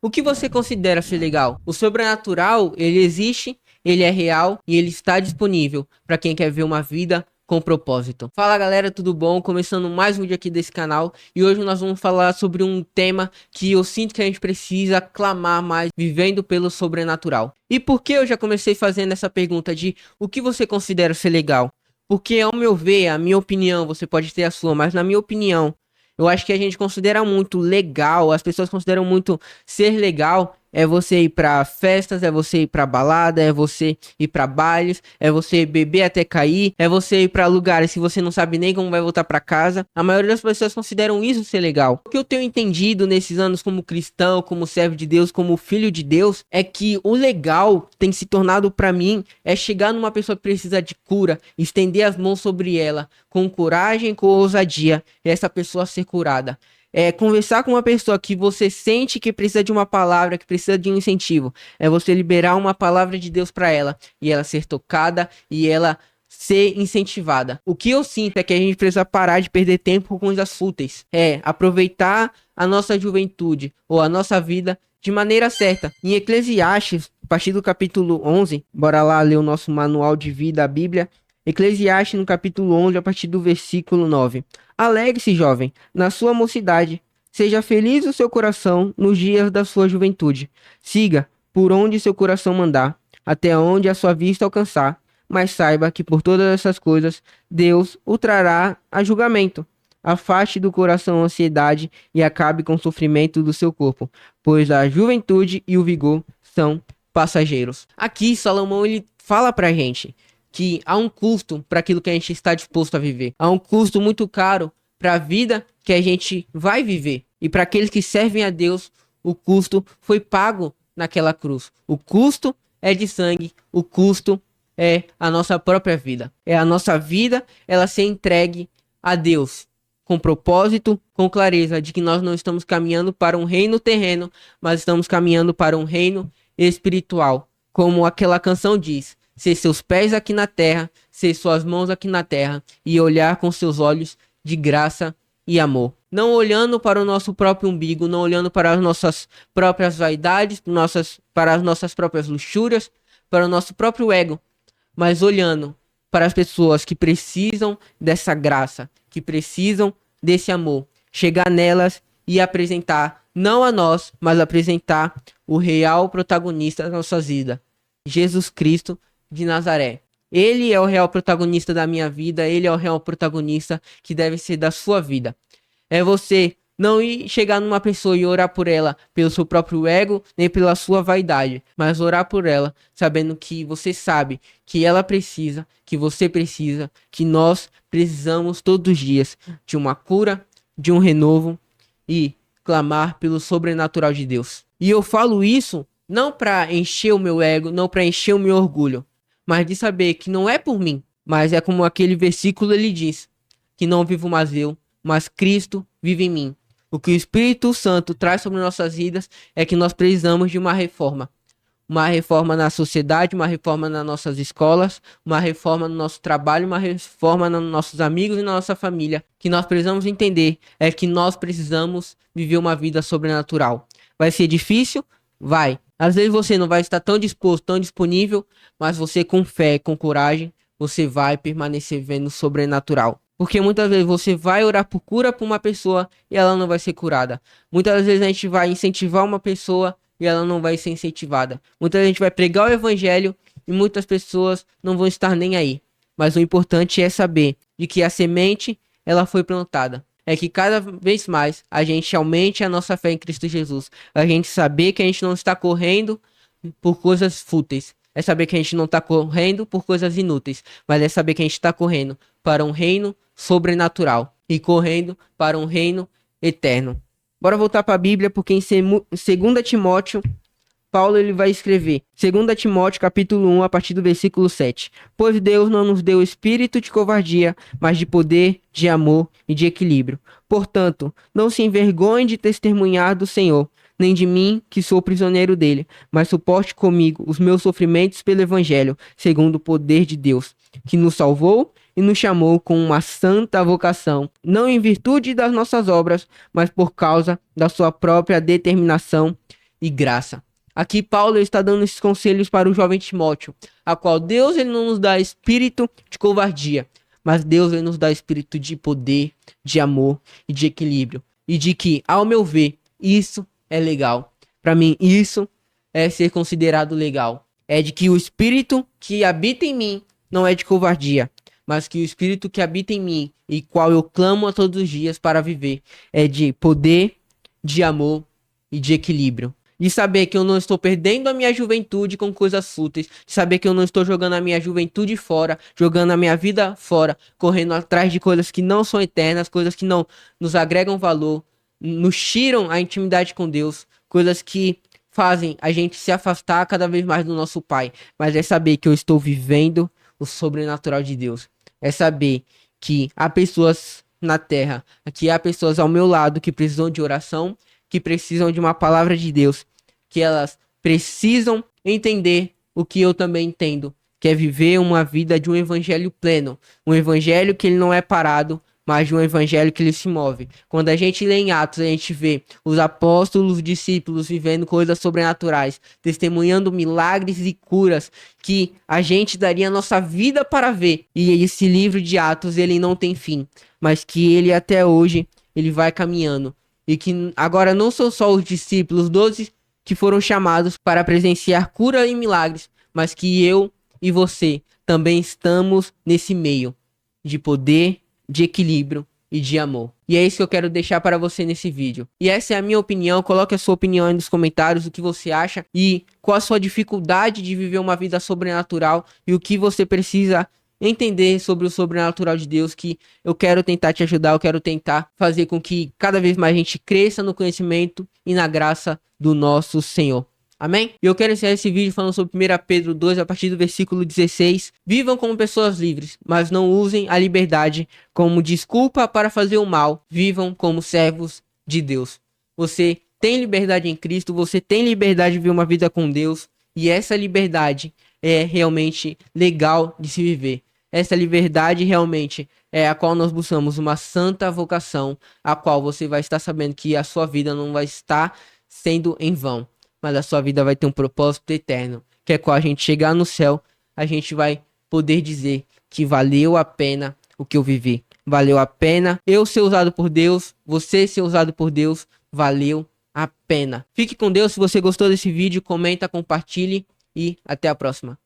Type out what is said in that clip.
O que você considera ser legal? O sobrenatural, ele existe, ele é real e ele está disponível para quem quer ver uma vida com propósito. Fala galera, tudo bom? Começando mais um vídeo aqui desse canal e hoje nós vamos falar sobre um tema que eu sinto que a gente precisa clamar mais, vivendo pelo sobrenatural. E por que eu já comecei fazendo essa pergunta de o que você considera ser legal? Porque ao meu ver, a minha opinião, você pode ter a sua, mas na minha opinião, eu acho que a gente considera muito legal, as pessoas consideram muito ser legal é você ir pra festas, é você ir pra balada, é você ir pra bailes, é você beber até cair, é você ir pra lugares que você não sabe nem como vai voltar pra casa. A maioria das pessoas consideram isso ser legal. O que eu tenho entendido nesses anos como cristão, como servo de Deus, como filho de Deus, é que o legal tem se tornado pra mim é chegar numa pessoa que precisa de cura, estender as mãos sobre ela com coragem, com ousadia, e essa pessoa ser curada. É conversar com uma pessoa que você sente que precisa de uma palavra, que precisa de um incentivo. É você liberar uma palavra de Deus para ela e ela ser tocada e ela ser incentivada. O que eu sinto é que a gente precisa parar de perder tempo com coisas fúteis. É aproveitar a nossa juventude ou a nossa vida de maneira certa. Em Eclesiastes, a partir do capítulo 11, bora lá ler o nosso manual de vida, a Bíblia. Eclesiastes no capítulo 11, a partir do versículo 9. Alegre-se, jovem, na sua mocidade. Seja feliz o seu coração nos dias da sua juventude. Siga por onde seu coração mandar, até onde a sua vista alcançar. Mas saiba que por todas essas coisas, Deus o trará a julgamento. Afaste do coração a ansiedade e acabe com o sofrimento do seu corpo, pois a juventude e o vigor são passageiros. Aqui, Salomão, ele fala pra gente que há um custo para aquilo que a gente está disposto a viver. Há um custo muito caro para a vida que a gente vai viver. E para aqueles que servem a Deus, o custo foi pago naquela cruz. O custo é de sangue, o custo é a nossa própria vida. É a nossa vida, ela ser entregue a Deus com propósito, com clareza de que nós não estamos caminhando para um reino terreno, mas estamos caminhando para um reino espiritual. Como aquela canção diz: ser seus pés aqui na terra, ser suas mãos aqui na terra e olhar com seus olhos de graça e amor. Não olhando para o nosso próprio umbigo, não olhando para as nossas próprias vaidades, para as nossas próprias luxúrias, para o nosso próprio ego, mas olhando para as pessoas que precisam dessa graça, que precisam desse amor. Chegar nelas e apresentar, não a nós, mas apresentar o real protagonista das nossas vidas, Jesus Cristo de Nazaré. Ele é o real protagonista da minha vida, ele é o real protagonista que deve ser da sua vida. É você não ir chegar numa pessoa e orar por ela pelo seu próprio ego, nem pela sua vaidade, mas orar por ela sabendo que você sabe que ela precisa, que você precisa, que nós precisamos todos os dias de uma cura, de um renovo e clamar pelo sobrenatural de Deus. E eu falo isso não para encher o meu ego, não para encher o meu orgulho, mas de saber que não é por mim, mas é como aquele versículo ele diz, que não vivo mais eu, mas Cristo vive em mim. O que o Espírito Santo traz sobre nossas vidas é que nós precisamos de uma reforma. Uma reforma na sociedade, uma reforma nas nossas escolas, uma reforma no nosso trabalho, uma reforma nos nossos amigos e na nossa família. Que nós precisamos entender é que nós precisamos viver uma vida sobrenatural. Vai ser difícil? Vai. Às vezes você não vai estar tão disposto, tão disponível, mas você com fé, com coragem, você vai permanecer vivendo o sobrenatural. Porque muitas vezes você vai orar por cura para uma pessoa e ela não vai ser curada. Muitas vezes a gente vai incentivar uma pessoa e ela não vai ser incentivada. Muitas vezes a gente vai pregar o evangelho e muitas pessoas não vão estar nem aí. Mas o importante é saber de que a semente, ela foi plantada. É que cada vez mais a gente aumente a nossa fé em Cristo Jesus. A gente saber que a gente não está correndo por coisas fúteis. É saber que a gente não está correndo por coisas inúteis. Mas é saber que a gente está correndo para um reino sobrenatural. E correndo para um reino eterno. Bora voltar para a Bíblia, porque em 2 Timóteo, Paulo ele vai escrever, 2 Timóteo capítulo 1, a partir do versículo 7. Pois Deus não nos deu espírito de covardia, mas de poder, de amor e de equilíbrio. Portanto, não se envergonhe de testemunhar do Senhor, nem de mim, que sou prisioneiro dele, mas suporte comigo os meus sofrimentos pelo Evangelho, segundo o poder de Deus, que nos salvou e nos chamou com uma santa vocação, não em virtude das nossas obras, mas por causa da sua própria determinação e graça. Aqui Paulo está dando esses conselhos para o jovem Timóteo, a qual Deus ele não nos dá espírito de covardia, mas Deus ele nos dá espírito de poder, de amor e de equilíbrio. E de que, ao meu ver, isso é legal. Para mim, isso é ser considerado legal. É de que o espírito que habita em mim não é de covardia, mas que o espírito que habita em mim e qual eu clamo a todos os dias para viver é de poder, de amor e de equilíbrio. De saber que eu não estou perdendo a minha juventude com coisas fúteis. De saber que eu não estou jogando a minha juventude fora. Jogando a minha vida fora. Correndo atrás de coisas que não são eternas. Coisas que não nos agregam valor. Nos tiram a intimidade com Deus. Coisas que fazem a gente se afastar cada vez mais do nosso Pai. Mas é saber que eu estou vivendo o sobrenatural de Deus. É saber que há pessoas na terra. Que há pessoas ao meu lado que precisam de oração. Que precisam de uma palavra de Deus, que elas precisam entender o que eu também entendo, que é viver uma vida de um evangelho pleno, um evangelho que ele não é parado, mas de um evangelho que ele se move. Quando a gente lê em Atos, a gente vê os apóstolos, os discípulos vivendo coisas sobrenaturais, testemunhando milagres e curas que a gente daria a nossa vida para ver. E esse livro de Atos, ele não tem fim, mas que ele até hoje, ele vai caminhando. E que agora não são só os discípulos, os 12 que foram chamados para presenciar cura e milagres, mas que eu e você também estamos nesse meio de poder, de equilíbrio e de amor. E é isso que eu quero deixar para você nesse vídeo. E essa é a minha opinião. Coloque a sua opinião aí nos comentários, o que você acha e qual a sua dificuldade de viver uma vida sobrenatural e o que você precisa entender sobre o sobrenatural de Deus, que eu quero tentar te ajudar, eu quero tentar fazer com que cada vez mais a gente cresça no conhecimento e na graça do nosso Senhor. Amém? E eu quero encerrar esse vídeo falando sobre 1 Pedro 2, a partir do versículo 16. Vivam como pessoas livres, mas não usem a liberdade como desculpa para fazer o mal. Vivam como servos de Deus. Você tem liberdade em Cristo, você tem liberdade de viver uma vida com Deus, e essa liberdade é realmente legal de se viver. Essa liberdade realmente é a qual nós buscamos uma santa vocação, a qual você vai estar sabendo que a sua vida não vai estar sendo em vão, mas a sua vida vai ter um propósito eterno, que é qual a gente chegar no céu, a gente vai poder dizer que valeu a pena o que eu vivi. Valeu a pena eu ser usado por Deus, você ser usado por Deus, valeu a pena. Fique com Deus. Se você gostou desse vídeo, comenta, compartilhe e até a próxima.